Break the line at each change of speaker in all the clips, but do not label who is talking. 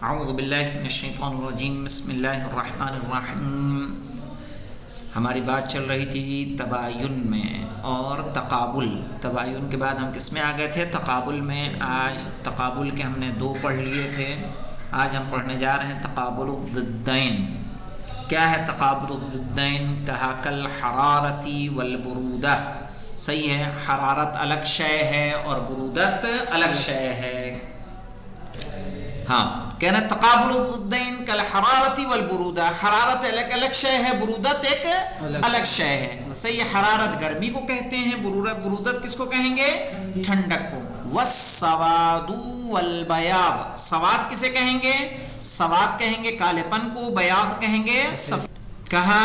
اعوذ باللہ من الشیطان الرجیم بسم اللہ الرحمن الرحیم. ہماری بات چل رہی تھی تباین میں اور تقابل. تباین کے بعد ہم کس میں آ گئے تھے؟ تقابل میں. آج تقابل کے ہم نے 2 پڑھ لیے تھے. آج ہم پڑھنے جا رہے ہیں تقابل الضدین. کیا ہے تقابل الضدین؟ کہا کل حرارتی والبرودہ. صحیح ہے، حرارت الگ شے ہے اور برودت الگ شے ہے. ہاں، کہنا تقابل الضدین کل حرارتی والبرودہ. حرارت الگ الگ شے ہے، برودت ایک الگ شے ہے. صحیح ہے، حرارت گرمی کو کہتے ہیں، برودت کس کو کہیں گے؟ ٹھنڈک کو. والسواد والبیاض. سواد کسے کہیں گے؟ سواد کہیں گے کالے پن کو، بیاض کہیں گے سفید. کہا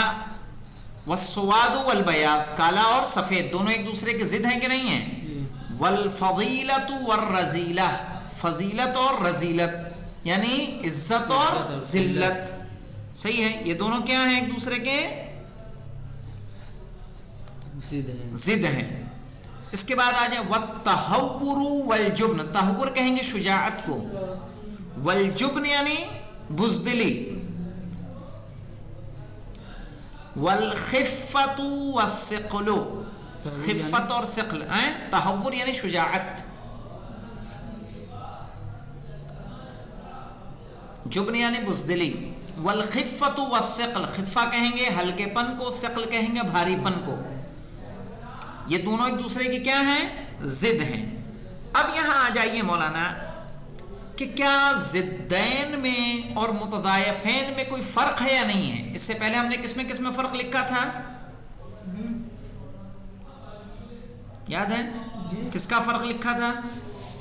والسواد والبیاض، کالا اور سفید دونوں ایک دوسرے کے ضد ہیں کہ نہیں ہیں؟ والفضیلۃ والرذیلہ. فضیلت اور رذیلت یعنی عزت اور ذلت. صحیح ہے، یہ دونوں کیا ہیں؟ ایک دوسرے کے ضد ہیں. اس کے بعد آ جائیں والتہور والجبن. تہور کہیں گے شجاعت کو، والجبن یعنی بزدلی. والخفت والثقل. خفت اور ثقل. تہور یعنی شجاعت، جبن یعنی بزدلی. والخفت والثقل. خفہ کہیں گے ہلکے پن کو، ثقل کہیں گے بھاری پن کو. یہ دونوں ایک دوسرے کی کیا ہیں؟ ضد ہیں. اب یہاں آ جائیے مولانا کہ کیا ضدین میں اور متضایفین میں کوئی فرق ہے یا نہیں ہے؟ اس سے پہلے ہم نے کس میں فرق لکھا تھا؟ یاد ہے کس کا فرق لکھا تھا؟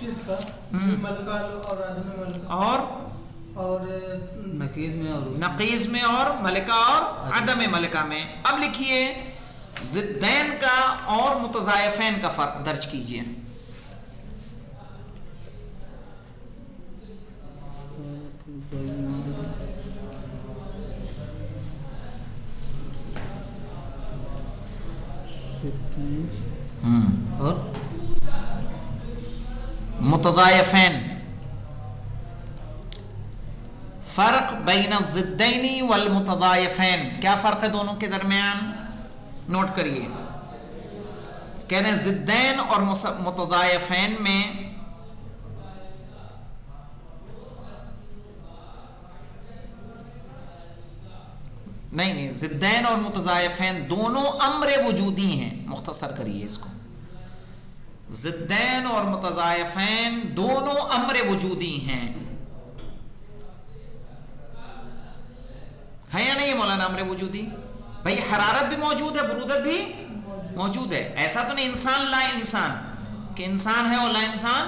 کس کا؟ ملکہ اور عدم ملکہ، اور
نقیض میں اور ملکہ اور عدم ملکہ میں. اب لکھیے ضدین کا اور متضایفین کا فرق درج کیجئے.
اور
متضایفین. فرق بین الضدین والمتضایفین. کیا فرق ہے دونوں کے درمیان؟ نوٹ کریے. کہنے ضدین اور متضایفین میں نہیں، ضدین اور متضایفین دونوں امر وجودی ہیں. مختصر کریے اس کو. ضدین اور متضایفین دونوں امر وجودی ہیں. ہے یا نہیں مولانا امر وجودی؟ بھائی حرارت بھی موجود ہے، برودت بھی موجود ہے. ایسا تو نہیں انسان لا انسان کہ انسان ہے اور لا انسان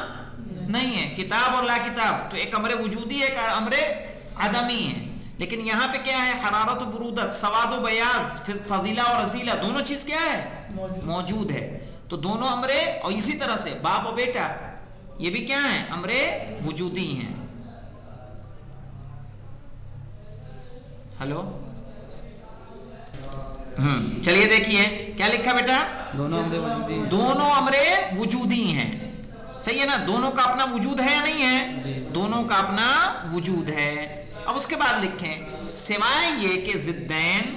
نہیں ہے. کتاب اور لا کتاب تو ایک امر وجودی ہے، ایک امر عدمی ہے. لیکن یہاں پہ کیا ہے؟ حرارت و برودت، سواد و بیاض، فضیلہ اور رذیلہ، دونوں چیز کیا ہے؟ موجود ہے. تو دونوں امرے، اور اسی طرح سے باپ و بیٹا یہ بھی کیا ہیں؟ امرے وجودی ہیں. ہلو، چلیے دیکھیے کیا لکھا بیٹا؟ دونوں امرے وجودی ہیں. صحیح ہے نا؟ دونوں کا اپنا وجود ہے یا نہیں ہے؟ دونوں کا اپنا وجود ہے. اب اس کے بعد لکھیں سوائے یہ کہ ضدین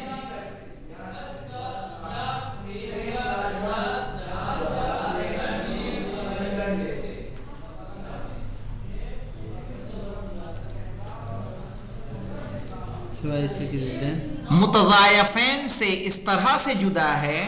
متضایفین سے اس طرح سے جدا ہے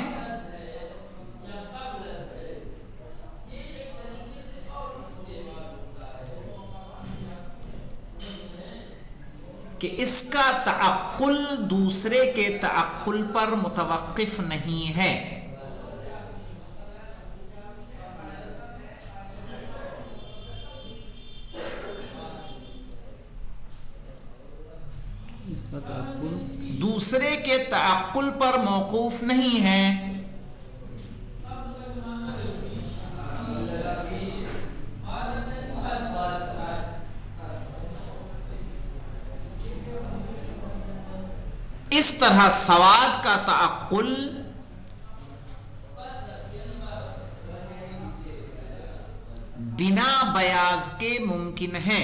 کہ اس کا تعقل دوسرے کے تعقل پر متوقف نہیں ہے. دوسرے کے تعقل پر موقوف نہیں ہے. اس طرح سواد کا تعقل بنا بیاض کے ممکن ہے.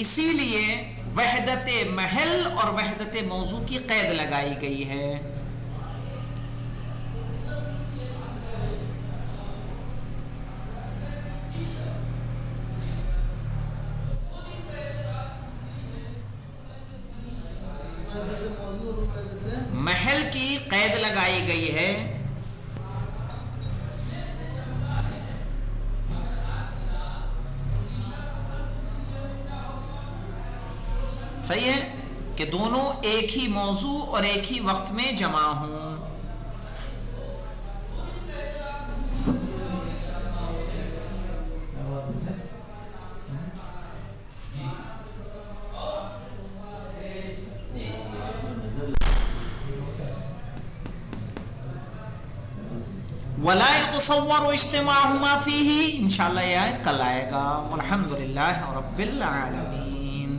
اسی لیے وحدت محل اور وحدت موضوع کی قید لگائی گئی ہے. محل کی قید لگائی گئی ہے. صحیح ہے کہ دونوں ایک ہی موضوع اور ایک ہی وقت میں جمع ہوں. وَلَا يُتَصَوَّرُ اجْتِمَاعُهُمَا فِيهِ. انشاءاللہ یہ آیت کل آئے گا. الحمدللہ رب العالمین.